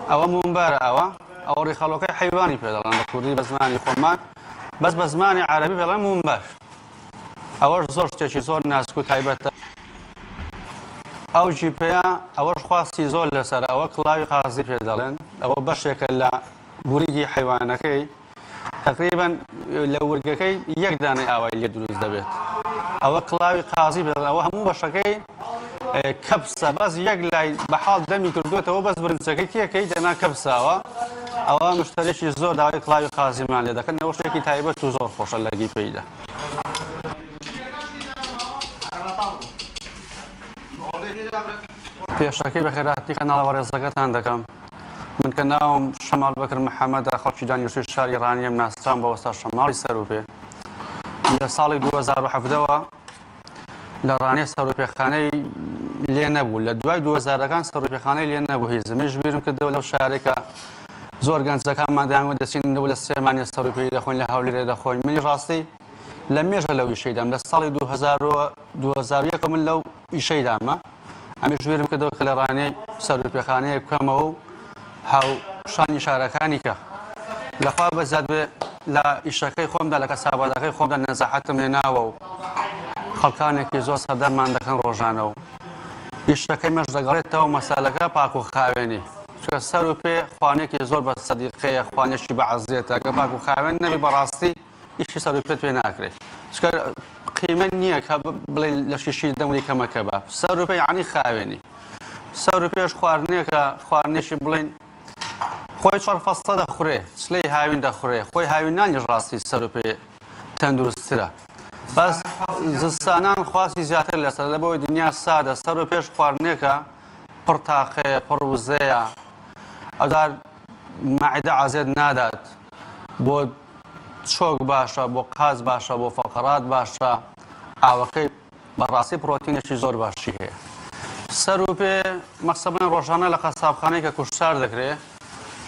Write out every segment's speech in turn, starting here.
ئەوە مونبەرە ئەوە ڕیخەڵۆکەی حیوانی پێ دەڵێن بە کوردی بە زمانی خۆمان بەس بە زمانی عەرەبی پێڵێن مونبەر ئەوەش زۆر شتێکی زۆر ناسک و تایبەتە ئەو جیپەیە ئەوەش خواستی زۆر لەسەر ئەوە کڵاوی قازی پێ دەڵێن ئەوە بەشێکە لە بوریگی حیوانەکەی تقریبا لە ورگەکەی یەک دانەی ئاوای لێ دروست دەبێت ئەوە کڵاوی قازی پێ دەڵێن ئەوە هەموو بەشەکەی کەپسە بەس یەک لای بەحاڵ دەمی کردوێتەوە بەس برنجەکەی تێکەی دەنا کەپساوە ئەوە مشتەرێکی زۆر داوای کڵاوی قازیمان لێ دەکەن ئەوە شتێکی تایبەت و زۆر خۆشە لە گیپەیدا پێشەکەی بە خێراتی کەناڵەوە ڕێزەکەتان دەکەم من کە ناوم شەماڵ بەکر محەممەدە خەڵکی دانیشتووی شاری ڕانیم ناسران بە وەستا شەماڵی سەروپێ لە ساڵی 2007ەوە لە ڕانێ سەرۆپێخانەی لێ نەبوو لە دوای 2000ەکان سەرۆپێخانەی لێ نەبوو هیچ منیش بیرم کردەوە لەو شارێکە زۆر گەنجەکانمان دایانوە دەچینەوە لە سێمانی سەرۆپێی دەخۆین لە هەولێرە دەخۆین منی ڕاستی لە مێژە لەو ئیشەیدام لە ساڵی 2001 من لەو ئیشەیدامە ئەمیش بیرم کردەوە کە لە ڕانەی سەرۆپێخانەیە بکەمەوە و هاو شانی شارەکانی کە لەخوا بەزیاد بێ لە ئیشەکەی خۆمدا لە کەسابەتەکەی خۆمدا نەزاحەتم لێناوە و خەڵکانێکی زۆر سەردەرمان دەکەن ڕۆژانەوە ئیشەکەی مەش دەگەڕێتەوە مەسالەکە پاک و خاوێنی چکە سەروپێ خوانێکی زۆر بە سەدیقەیە خوانێکی بەعەزیەتە کە پاک و خاوێن نەبی بەڕاستی ئیشی سەروپێت پێ ناکرێت چکە قیمە نییە کە بڵێ لە شیشی دەمری کەمەکە بە سەروپێ یعنی خاوێنی سەروپێش خواردنێک کە خواردنێکی بڵێن خۆی چوار فەستە دەخورێ چلەی هاوین دەخورێ خۆی هاوینانی ڕاستی سەروپێ تەندروستترە بەس زستانان خواستی زیاتر لەسەر لە بۆی دنیا سادە سەروپێش خواردنێکە پڕ تاقەیە پڕ وزەیە ئەودار مەعیدە عەزێت نادات بۆ چۆک باشە بۆ قاز باشە بۆ فەقەرات باشە ئاوەکەی بەڕاستی پرۆتینێکی زۆر باشی هەیە سەروپێ مەقسەبەن ڕۆژانە لە قەسابخانەی کە کوشتار دەکرێت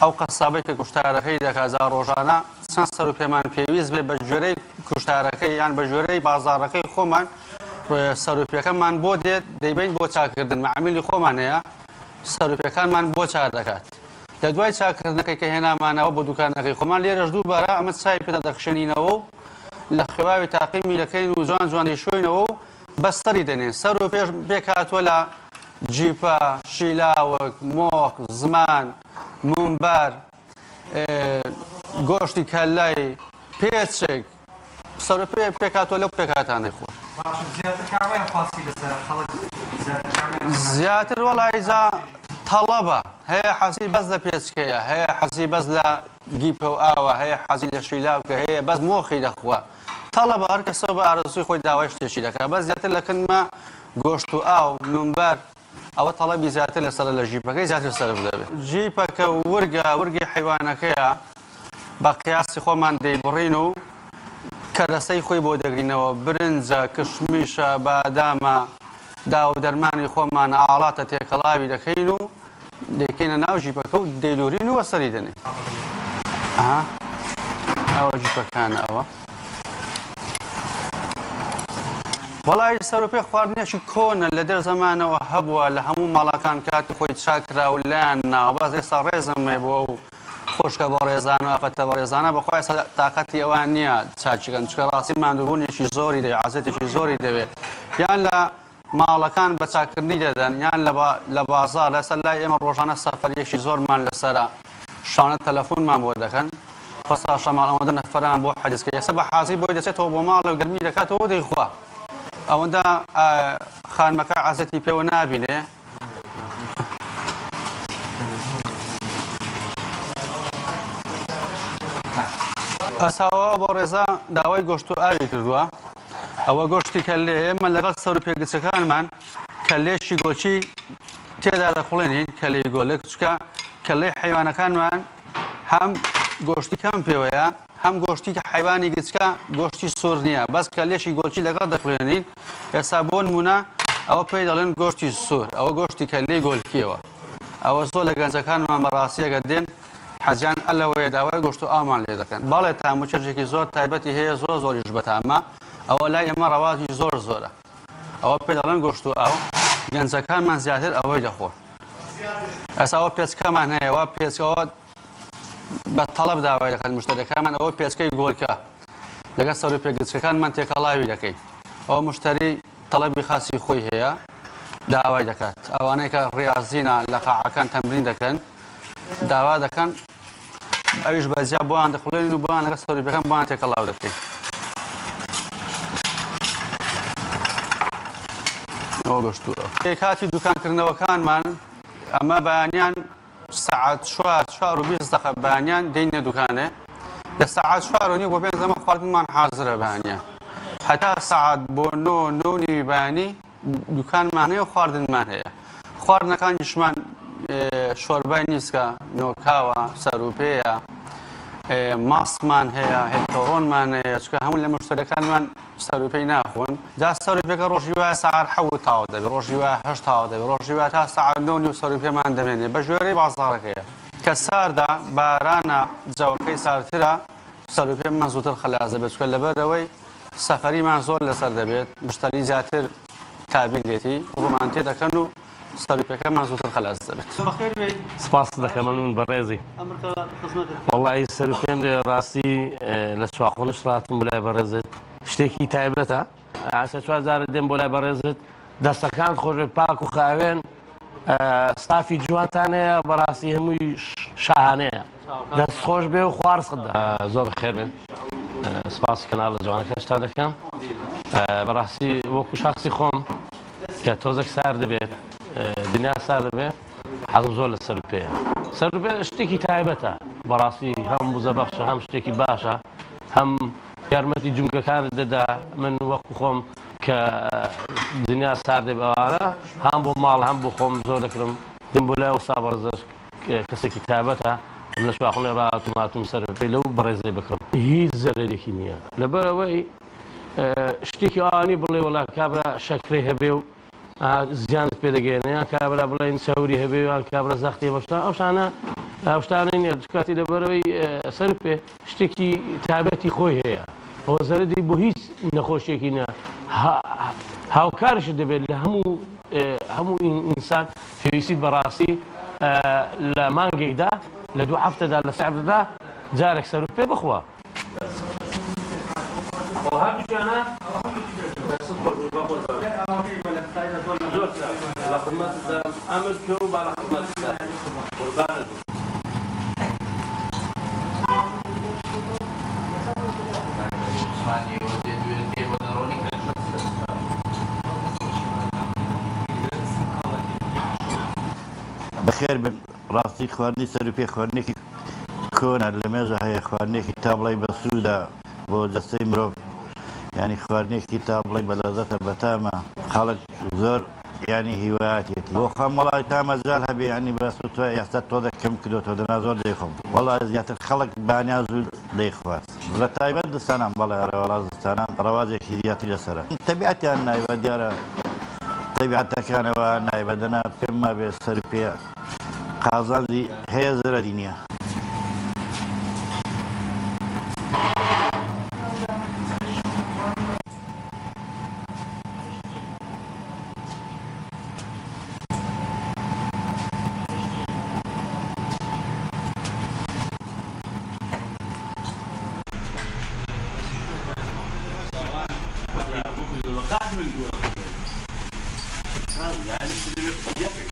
ئەو قەسابەی کە کوشتارەکەی دەکات ڕۆژانە چەند سەروپێمان پێویست بێ بە ژێرەی کوشتارەکەی یان بە ژێرەی بازاڕەکەی خۆمان سەروپێکەکەمان بۆ دێت دەیبین بۆ چاکردن مەعاملی خۆمان هەیە سەروپێکانمان بۆ چاک دەکات لە دوای چاکردنەکەی کە هێنامانەوە بۆ دوکانەکەی خۆمان لێرەش دووبارە ئەمە چای پێدا دەخشێنینەوە و لە خێواوی تاقیمی دەکەین و جوان جوان دەیشۆینەوە و بەستەری دەنێن سەروپێش بێکاتوە لە جیپە شیلاوەک مۆخ زمان مونبەر گۆشتی کەلای پێچێک سەروپێ پێکاتوە لەو پێکاتانەی خۆ زیاتر وەڵایزا تەڵەبە هەیە حەزی بەس لە پێچکەیە هەیە حەزی بەس لە گیپە و ئاوە هەیە حەزی لە شیلاوکە هەیە بەس مۆخی دەخوا تەڵەبە هەر کەسەوە بە ئارەزووی خۆی داوای شتێکی دەکات بەس زیاتر لە کنمە گۆشت و ئاو مونبەر ئەوە تەڵەبی زیاتر لەسەر لە ژیپەکەی زیاتر سەرف دەبێت ژیپەکە ورگی حیوانەکەیە بە قیاسی خۆمان دەیبڕین و کەرەسەی خۆی بۆ دەگرینەوە برنجە کشمیشە بادامە داو دەرمانی خۆمان ئاڵاتە تێکەڵاوی دەکەین و دەکەینە ناو ژیپەکە و دەیلورین و وەسەری دەنێ ئەوە ژیپەکانە ئەوە وەڵای سەروپێ خواردنێکی کۆنە لە دەر زەمانەوە هەبووە لە هەموو ماڵەکان کاتی خۆی چاکرا و لایەن ناوە بەس ئێستا ڕێزمێ بۆ و خۆشکە بە ڕێزانە و ئافەتە بە ڕێزانە بەخوای تااقەتی ئەوان نییە چاچیکەن چکە ڕاستی ماندووبوونێکی زۆری دەوێت عەزێتێکی زۆری دەوێت یان لە ماڵەکان بە چاکردنی دەدەن یان لە بازار لەسەر لای ئێمە ڕۆژانە سەفەرێکی زۆرمان لەسەرە شانە تەلەفۆنمان بۆ دەکەن خۆستا شەماڵ ئەوەندە نەفەران بۆ حەدیثکە ئێستا بە حازی بۆی دەچێتەوە بۆ ماڵە و گەرمی دەکاتەوە دەیخوا ئەوەندە خانمەکە عەزەتی پێوە نابینێ ئەساوە بۆ ڕێزا داوای گۆشت و ئاوی کردووە ئەوە گۆشتی کەلێ ئێمە لەگەڵ سەروپێگچەکانمان کەلێشی گۆچی تێدا دەخوڵێنین کەلەی گۆلک چکە کەلەی حیوانەکانمان هەم گۆشتی کەم پێوەیە هەم گۆشتی کە حیوانی گچکە گۆشتی سوور نییە بەس کەلێشی گۆچی لەگەڵ دەخوێنین ئێستا بۆ نمونە ئەوە پێی دەڵێن گۆشتی سوور ئەوە گۆشتی کەلەی گۆلکیەوە ئەوە زۆر لە گەنجەکانمان بەڕاستیەکە دێن حەزیان ئەلەوەیە داوای گۆشت و ئاومان لێ دەکەن بەڵێ تاموچەرجێکی زۆر تایبەتی هەیە زۆریش بەتامە ئەوە لای ئێمە ڕەواجی زۆرە ئەوە پێ دەڵێن گۆشت و ئاو گەنجەکانمان زیاتر ئەوەی دەخۆن ئەسا ئەوە پێچکەمان هەیە وا پێچکەوە بە تەڵەب داوای دەکات مشتەریەکانمان ئەوە پێچکەی گۆلکە لەگەڵ سەر و پێگچەکانمان تێکەڵاوی دەکەین ئەوە مشتری تەڵەبی خاصی خۆی هەیە داوای دەکات ئەوانەی کە ڕاضینە لە قاعەکان تەمرین دەکەن داوا دەکەن ئەویش بەجیا بۆیان دەخولێن و بۆیان لەگەڵ سەر و پێەکان بۆیان تێکەڵاو دەکەین ئەوە گەشتووە کاتی دوکانکردنەوەکانمان ئەمە بەیانیان سەعات 4:20 بەیانیان دێنە دوکانێ لە سەعات 4:30 بۆ 5 دەمە خواردنمان حازرە بەیانیان هەتا سەعات بۆ 9:09 بەیانی دوکانمان هەیە و خواردنمان هەیە خواردنەکانیشمان شۆربای نیسکە نۆکاوە سەروپەیە ماسمان هەیە هێلتۆڕۆنمان هەیە چکە هەموو لە مشتەکانمان سەروپەی ناخۆن جا سەروپێکە ڕۆژی وایە سەعات 7 تاوە دەبێت ڕۆژی وایە 8 تاوە دەبێت ڕۆژی وایە تا سەعات 9 سەروپێمان دەمێنێت بە ژێرەی بازاڕەکەیە کە ساردا بارانە جاوەکەی سارترە سەروپێمان زووتر خەلاص دەبێت چکە لەبەرەوەی سەفەریمان زۆر لەسەر دەبێت مشتری زیاتر کابینێتی ڕوومان تێ دەکەن و سەروپێکەمان زووتر خەلاص دەبێت سپاس دەکەم من بەڕێزی وەڵی سەروپێم لێ ڕاستی لە چواخۆنش ڕاتم بۆ لای بەڕێزت شتێکی تایبەتە ئاسە چوارجارە دێم بۆ لای بەڕێزت دەستەکان خۆشێ پاک و خاوێن ستافی جوانتان هەیە بەڕاستی هەمووی شاهانەیە دەست خۆش بێ و خوارزقدا زۆر بەخێر بێن سپاسی کەناڵە جوانەکەشتا دەکەم بەڕاستی وەکو شخصی خۆم کە تۆزێک سار دەبێت دنیا سار دەبێت حەزم زۆر لە سەروپەیە سەروپێ شتێکی تایبەتە بەڕاستی هەم بوزەبەخشە هەم شتێکی باشە هەم یارمەتی جونگەکانت دەدا من وەکو خۆم کە دنیا سار دەبێت ئەوانە هەم بۆ ماڵ هەم بۆ خۆم زۆر دەکرم دم بۆ لای وسا بەڕێزە کەسێکی تایبەتە لە شواخۆنێ ڕاتم سەروپەی لەو بەڕێزەی بکڕم هیچ زەرێکی نییە لەبەرەوەی شتێکی ئەوانی بڵێ وەڵا کابرا شەکرەی هەبێ و زیانت پێ دەگەێنیان کابرا بڵێن چاوری هەبێ یان کابرا زەختی بەشتا ئەو شتانە نیە کاتی لەبەرەوەی سەروپێ شتێکی تایبەتی خۆی هەیە ئەوە زەرەی بۆ هیچ نەخۆشیێکی نیە هاوکارش دەبێت لە هەموو ئینسان پێویستیت بەڕاستی لە مانگێکدا لە 2 هەفتەدا لە سەعدەدا جارێک سەروپێ بخوا بەخێر بن ڕاستی خواردنی سەروپێ خواردنێکی کۆنە لە مێژە هەیە خواردنێکی تا بڵێ بە سوودا بۆ دەستەی مرۆڤ ینی خواردنێکی تا بڵێ بە لەزەتە بەتامە خەڵک زۆر ینی هیوایەتێتی بۆ خەم وڵی تا مەجال هەبێ ینی بەسووتە ئێستا تۆ دەکەم کردۆ دەنا زۆر دەیخۆم وەڵا زیاتر خەڵک بانیا زوو دەیخواست لە تایبەت دستانان بەڵێ ڕێوەڵازستانان ڕەوازێکی زیاتری لەسەرە تەبیعەتیان نایوە دیارە تەبیعەتەکانەوە نایبەدەنا پێمما بێ سەروپێ قازانجی هەیە زەرەری نییە يعني